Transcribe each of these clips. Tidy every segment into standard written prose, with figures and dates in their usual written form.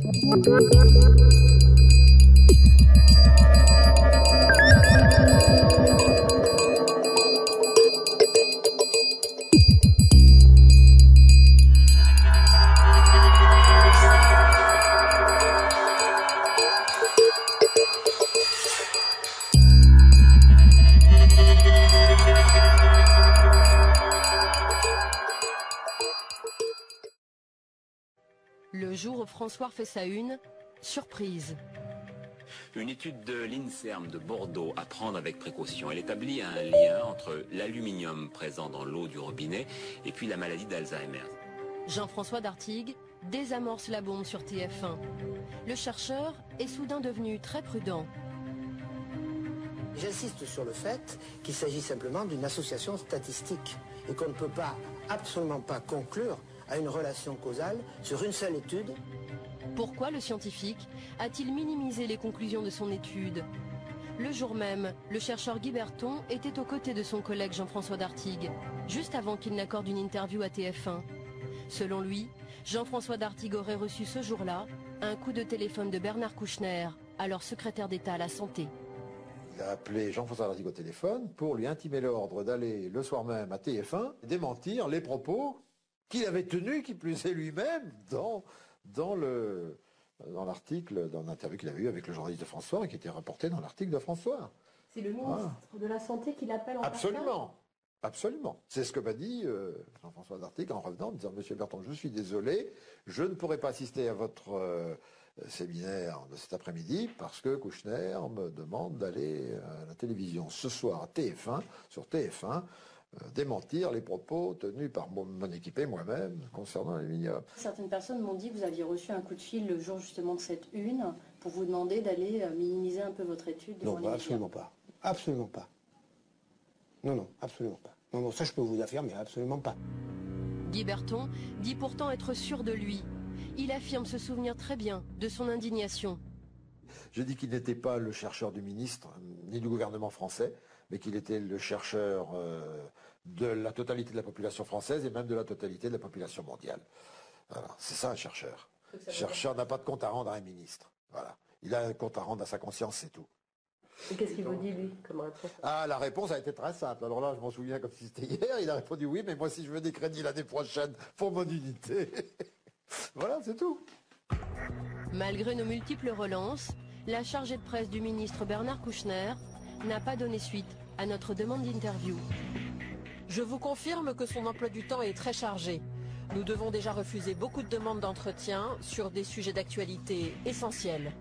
Le jour où François fait sa une, surprise. Une étude de l'INSERM de Bordeaux à prendre avec précaution. Elle établit un lien entre l'aluminium présent dans l'eau du robinet et puis la maladie d'Alzheimer. Jean-François Dartigues désamorce la bombe sur TF1. Le chercheur est soudain devenu très prudent. J'insiste sur le fait qu'il s'agit simplement d'une association statistique et qu'on ne peut pas, absolument pas conclure à une relation causale sur une seule étude. Pourquoi le scientifique a-t-il minimisé les conclusions de son étude? Le jour même, le chercheur Guy Berton était aux côtés de son collègue Jean-François Dartigues, juste avant qu'il n'accorde une interview à TF1. Selon lui, Jean-François Dartigues aurait reçu ce jour-là un coup de téléphone de Bernard Kouchner, alors secrétaire d'État à la Santé. Il a appelé Jean-François Dartigues au téléphone pour lui intimer l'ordre d'aller le soir même à TF1 démentir les propos qu'il avait tenus, qui plus est lui-même, dans l'article, dans l'interview qu'il avait eu avec le journaliste de François et qui était rapporté dans l'article de François. C'est le ministre de la Santé qui l'appelle en Absolument. Absolument. C'est ce que m'a dit Jean-François Dartigues en revenant, en disant « Monsieur Berton, je suis désolé, je ne pourrai pas assister à votre séminaire de cet après-midi parce que Kouchner me demande d'aller à la télévision ce soir à TF1, sur TF1, démentir les propos tenus par mon équipe et moi-même concernant l'aluminium. » Certaines personnes m'ont dit que vous aviez reçu un coup de fil le jour justement de cette une pour vous demander d'aller minimiser un peu votre étude devant les médias. Absolument pas. Absolument pas. Non, absolument pas. Non, ça je peux vous affirmer, absolument pas. Guy Berton dit pourtant être sûr de lui. Il affirme se souvenir très bien de son indignation. J'ai dit qu'il n'était pas le chercheur du ministre, ni du gouvernement français, mais qu'il était le chercheur de la totalité de la population française et même de la totalité de la population mondiale. Voilà, c'est ça un chercheur. Le chercheur n'a pas de compte à rendre à un ministre. Voilà. Il a un compte à rendre à sa conscience, c'est tout. Et qu'est-ce qu'il vous dit, lui, comme réponse? La réponse a été très simple. Alors là, je m'en souviens comme si c'était hier. Il a répondu oui, mais moi, si je veux des crédits l'année prochaine pour mon unité. Voilà, c'est tout. Malgré nos multiples relances, la chargée de presse du ministre Bernard Kouchner n'a pas donné suite à notre demande d'interview. Je vous confirme que son emploi du temps est très chargé. Nous devons déjà refuser beaucoup de demandes d'entretien sur des sujets d'actualité essentiels.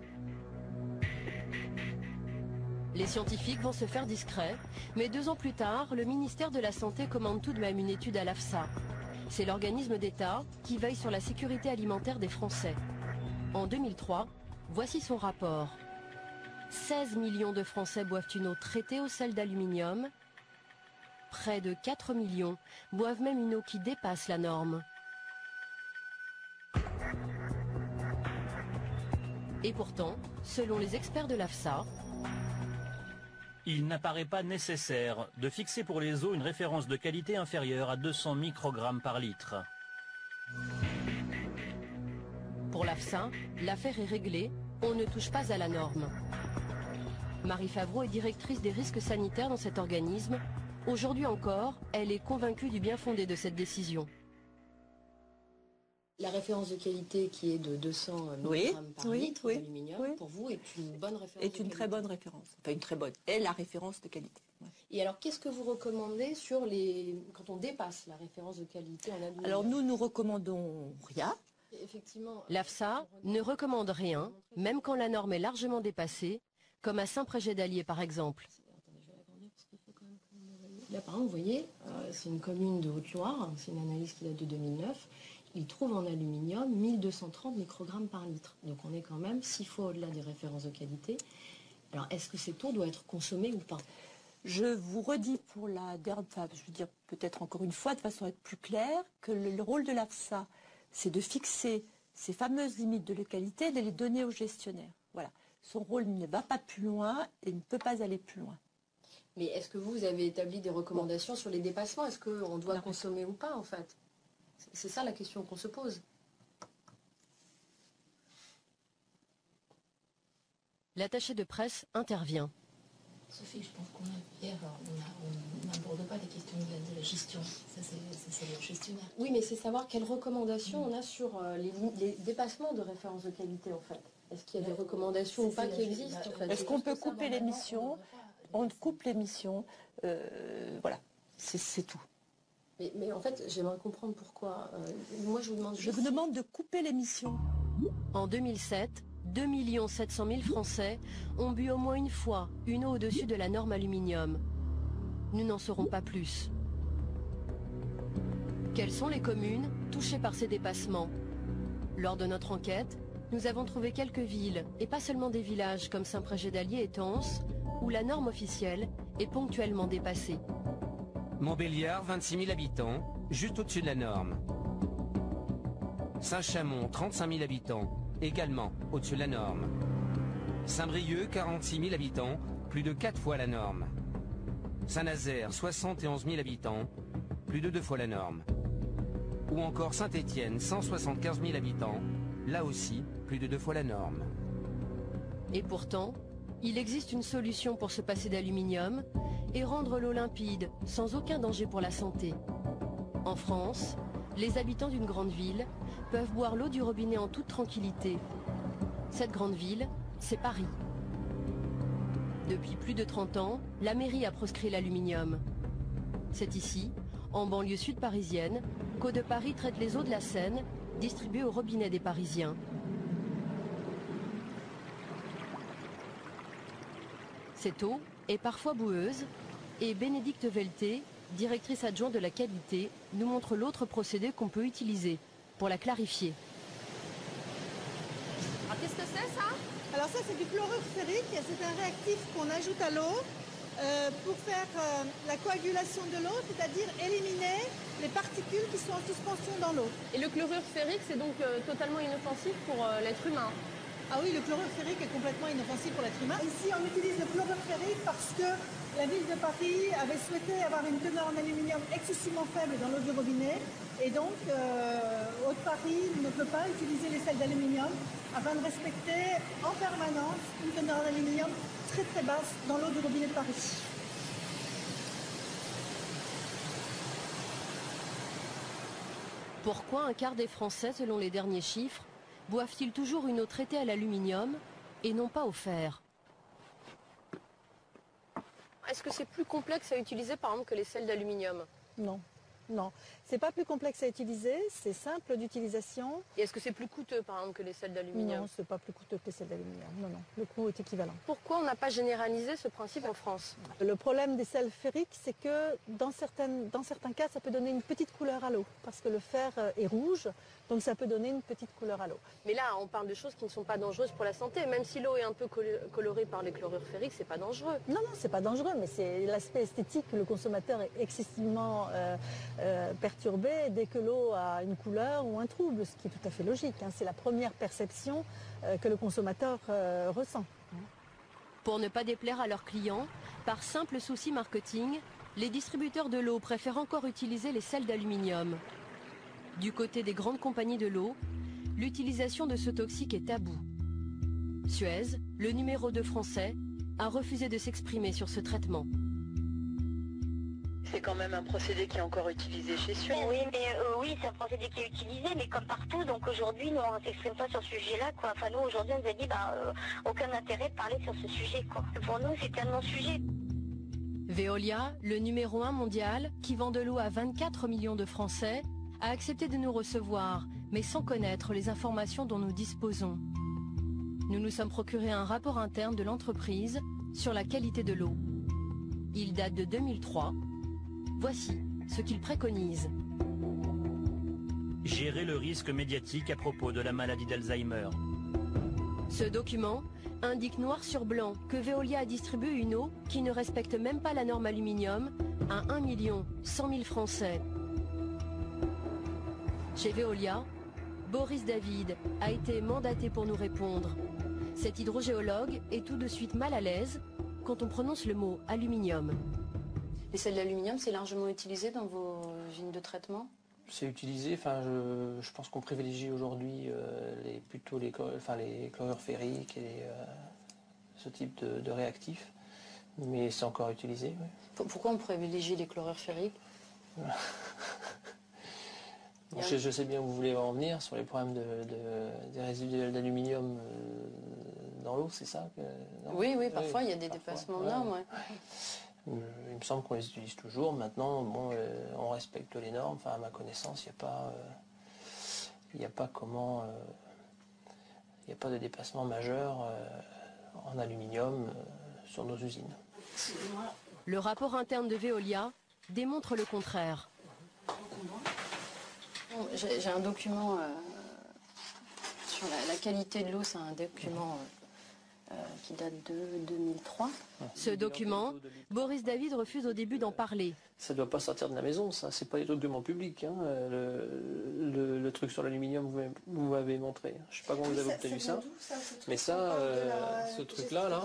Les scientifiques vont se faire discrets, mais 2 ans plus tard, le ministère de la Santé commande tout de même une étude à l'AFSA. C'est l'organisme d'État qui veille sur la sécurité alimentaire des Français. En 2003, voici son rapport. 16 millions de Français boivent une eau traitée au sel d'aluminium. Près de 4 millions boivent même une eau qui dépasse la norme. Et pourtant, selon les experts de l'AFSA, il n'apparaît pas nécessaire de fixer pour les eaux une référence de qualité inférieure à 200 microgrammes par litre. Pour l'AFSA, l'affaire est réglée, on ne touche pas à la norme. Marie Favreau est directrice des risques sanitaires dans cet organisme. Aujourd'hui encore, elle est convaincue du bien fondé de cette décision. La référence de qualité qui est de 200 mg par litre d'aluminium, pour vous, est une bonne référence est une très bonne référence. Enfin, une très bonne. Est la référence de qualité. Ouais. Et alors, qu'est-ce que vous recommandez quand on dépasse la référence de qualité en aluminium? Alors, nous recommandons rien. Effectivement. L'AFSA ne recommande rien, même quand la norme est largement dépassée, comme à Saint-Prégé-d'Allier par exemple. Attendez, je vais agrandir parce qu'il faut quand même qu'on évalue. Là, par exemple, vous voyez, c'est une commune de Haute-Loire, c'est une analyse qui date de 2009. Il trouve en aluminium 1230 microgrammes par litre. Donc on est quand même 6 fois au-delà des références de qualité. Alors est-ce que cette eau doit être consommée ou pas? Je vous redis pour la dernière fois, je veux dire peut-être encore une fois de façon à être plus claire, que le rôle de l'AFSA, c'est de fixer ces fameuses limites de qualité et de les donner aux gestionnaires. Voilà. Son rôle ne va pas plus loin et ne peut pas aller plus loin. Mais est-ce que vous avez établi des recommandations sur les dépassements? Est-ce qu'on doit consommer ou pas en fait? C'est ça la question qu'on se pose. L'attaché de presse intervient. Sophie, je pense hier, on n'aborde pas les questions de la gestion. Ça, c'est le gestionnaire. Oui, mais c'est savoir quelles recommandations on a sur les dépassements de référence de qualité, en fait. Est-ce qu'il y a des recommandations ou pas qui existent, en fait? Est-ce qu'on peut couper l'émission? On coupe l'émission. Voilà, c'est tout. Mais en fait, j'aimerais comprendre pourquoi. Moi, je vous demande... Je vous demande de couper l'émission. En 2007, 2 700 000 Français ont bu au moins une fois une eau au-dessus de la norme aluminium. Nous n'en saurons pas plus. Quelles sont les communes touchées par ces dépassements? Lors de notre enquête, nous avons trouvé quelques villes, et pas seulement des villages comme Saint-Prégé-d'Allier et Tence, où la norme officielle est ponctuellement dépassée. Montbéliard, 26 000 habitants, juste au-dessus de la norme. Saint-Chamond, 35 000 habitants, également au-dessus de la norme. Saint-Brieuc, 46 000 habitants, plus de 4 fois la norme. Saint-Nazaire, 71 000 habitants, plus de 2 fois la norme. Ou encore Saint-Étienne, 175 000 habitants, là aussi, plus de 2 fois la norme. Et pourtant, il existe une solution pour se passer d'aluminium et rendre l'eau limpide, sans aucun danger pour la santé. En France, les habitants d'une grande ville peuvent boire l'eau du robinet en toute tranquillité. Cette grande ville, c'est Paris. Depuis plus de 30 ans, la mairie a proscrit l'aluminium. C'est ici, en banlieue sud parisienne, qu'Eau de Paris traite les eaux de la Seine, distribuées au robinet des Parisiens. Cette eau est parfois boueuse et Bénédicte Velté, directrice adjointe de la qualité, nous montre l'autre procédé qu'on peut utiliser pour la clarifier. Alors qu'est-ce que c'est ça? Alors ça c'est du chlorure ferrique, c'est un réactif qu'on ajoute à l'eau pour faire la coagulation de l'eau, c'est-à-dire éliminer les particules qui sont en suspension dans l'eau. Et le chlorure ferrique c'est donc totalement inoffensif pour l'être humain? Ah oui, le chlorure ferrique est complètement inoffensif pour l'être humain. Ici, on utilise le chlorure ferrique parce que la ville de Paris avait souhaité avoir une teneur en aluminium excessivement faible dans l'eau du robinet. Et donc, Haute-Paris ne peut pas utiliser les sels d'aluminium afin de respecter en permanence une teneur en aluminium très très basse dans l'eau du robinet de Paris. Pourquoi un quart des Français, selon les derniers chiffres, boivent-ils toujours une eau traitée à l'aluminium et non pas au fer? Est-ce que c'est plus complexe à utiliser par exemple que les sels d'aluminium? Non, non. C'est pas plus complexe à utiliser, c'est simple d'utilisation. Et est-ce que c'est plus coûteux par exemple que les sels d'aluminium? Non, c'est pas plus coûteux que les sels d'aluminium. Non, non, le coût est équivalent. Pourquoi on n'a pas généralisé ce principe en France? Le problème des sels ferriques, c'est que dans certains cas, ça peut donner une petite couleur à l'eau, parce que le fer est rouge, donc ça peut donner une petite couleur à l'eau. Mais là, on parle de choses qui ne sont pas dangereuses pour la santé. Même si l'eau est un peu colorée par les chlorures ferriques, c'est pas dangereux. Non, non, c'est pas dangereux, mais c'est l'aspect esthétique que le consommateur est excessivement perturbé dès que l'eau a une couleur ou un trouble, ce qui est tout à fait logique. Hein. C'est la première perception que le consommateur ressent. Pour ne pas déplaire à leurs clients, par simple souci marketing, les distributeurs de l'eau préfèrent encore utiliser les sels d'aluminium. Du côté des grandes compagnies de l'eau, l'utilisation de ce toxique est tabou. Suez, le numéro 2 français, a refusé de s'exprimer sur ce traitement. C'est quand même un procédé qui est encore utilisé chez Suez. Oui, mais oui, c'est un procédé qui est utilisé, mais comme partout. Donc aujourd'hui, nous, on ne s'exprime pas sur ce sujet-là, quoi. Enfin, nous, aujourd'hui, on nous a dit, aucun intérêt de parler sur ce sujet, quoi. Pour nous, c'est tellement sujet. Veolia, le numéro 1 mondial, qui vend de l'eau à 24 millions de Français, a accepté de nous recevoir, mais sans connaître les informations dont nous disposons. Nous nous sommes procuré un rapport interne de l'entreprise sur la qualité de l'eau. Il date de 2003. Voici ce qu'il préconise. Gérer le risque médiatique à propos de la maladie d'Alzheimer. Ce document indique noir sur blanc que Veolia a distribué une eau qui ne respecte même pas la norme aluminium à 1 100 000 Français. Chez Veolia, Boris David a été mandaté pour nous répondre. Cet hydrogéologue est tout de suite mal à l'aise quand on prononce le mot aluminium. Les sels d'aluminium, c'est largement utilisé dans vos usines de traitement? C'est utilisé, je pense qu'on privilégie aujourd'hui plutôt les chlorures ferriques et ce type de réactif, mais c'est encore utilisé. Oui. Pourquoi on privilégie les chlorures ferriques? Bon, je sais bien où vous voulez en venir sur les problèmes des résidus d'aluminium dans l'eau, c'est ça Oui, parfois il y a des dépassements de normes. Ouais. Il me semble qu'on les utilise toujours. Maintenant, bon, on respecte les normes. Enfin, à ma connaissance, il n'y a pas de dépassement majeur en aluminium sur nos usines. Le rapport interne de Veolia démontre le contraire. J'ai un document sur la qualité de l'eau, c'est un document qui date de 2003. Ce document, Boris David refuse au début d'en parler. Ça ne doit pas sortir de la maison, ça. C'est pas des documents publics. Hein. Le truc sur l'aluminium, vous m'avez montré. Je ne sais pas comment vous avez obtenu ça. Mais ça, ce truc-là, là.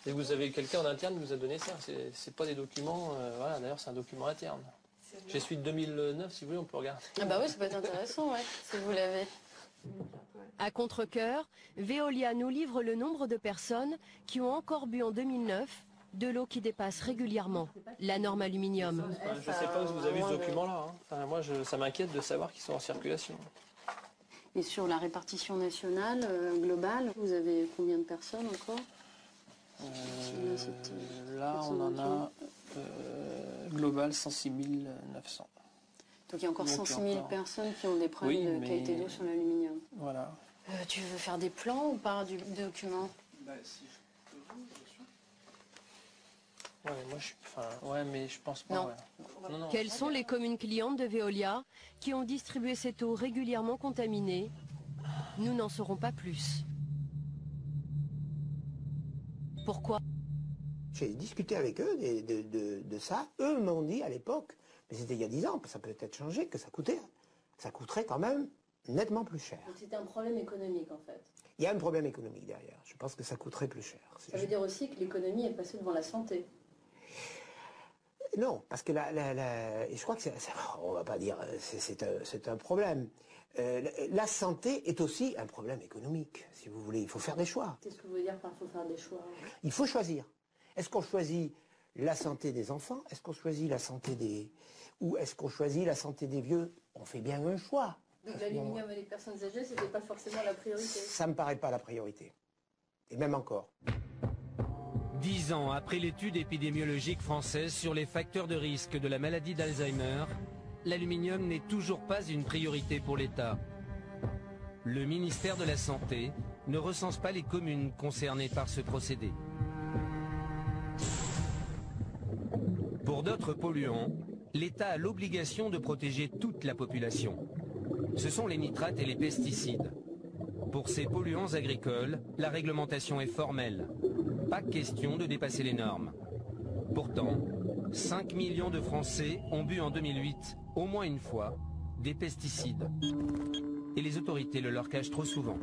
Et vous avez quelqu'un en interne qui vous a donné ça. C'est pas des documents. Voilà, d'ailleurs, c'est un document interne. J'ai celui de 2009, si vous voulez, on peut regarder. Ah bah oui, ça peut être intéressant, si vous l'avez. À contre-cœur, Veolia nous livre le nombre de personnes qui ont encore bu en 2009 de l'eau qui dépasse régulièrement la norme aluminium. Je ne sais pas où vous avez vu ce document-là. Hein. Enfin, moi, ça m'inquiète de savoir qu'ils sont en circulation. Et sur la répartition nationale, globale, vous avez combien de personnes encore? Là, on en a global 106 900. Donc il y a encore 106 000 personnes qui ont des problèmes de qualité d'eau sur l'aluminium. Voilà. Tu veux faire des plans ou pas du document? Si je peux, bien sûr. Mais je pense pas. Non. Non. Quelles sont les communes clientes de Veolia qui ont distribué cette eau régulièrement contaminée? Nous n'en saurons pas plus. Pourquoi? J'ai discuté avec eux de ça. Eux m'ont dit à l'époque, mais c'était il y a 10 ans, ça peut peut-être changé, que ça coûterait quand même nettement plus cher. Donc c'était un problème économique en fait. Il y a un problème économique derrière. Je pense que ça coûterait plus cher. Ça veut dire aussi que l'économie est passée devant la santé. Non, parce que je crois que on va pas dire c'est un problème. La santé est aussi un problème économique, si vous voulez. Il faut faire des choix. Qu'est-ce que vous voulez dire par faut faire des choix? Il faut choisir. Est-ce qu'on choisit la santé des enfants? Est-ce qu'on choisit la santé des... Ou est-ce qu'on choisit la santé des vieux? On fait bien un choix. Donc l'aluminium et les personnes âgées, c'était pas forcément la priorité? Ça me paraît pas la priorité. Et même encore. 10 ans après l'étude épidémiologique française sur les facteurs de risque de la maladie d'Alzheimer, l'aluminium n'est toujours pas une priorité pour l'État. Le ministère de la Santé ne recense pas les communes concernées par ce procédé. Pour d'autres polluants, l'État a l'obligation de protéger toute la population. Ce sont les nitrates et les pesticides. Pour ces polluants agricoles, la réglementation est formelle. Pas question de dépasser les normes. Pourtant, 5 millions de Français ont bu en 2008, au moins une fois, des pesticides. Et les autorités le leur cachent trop souvent.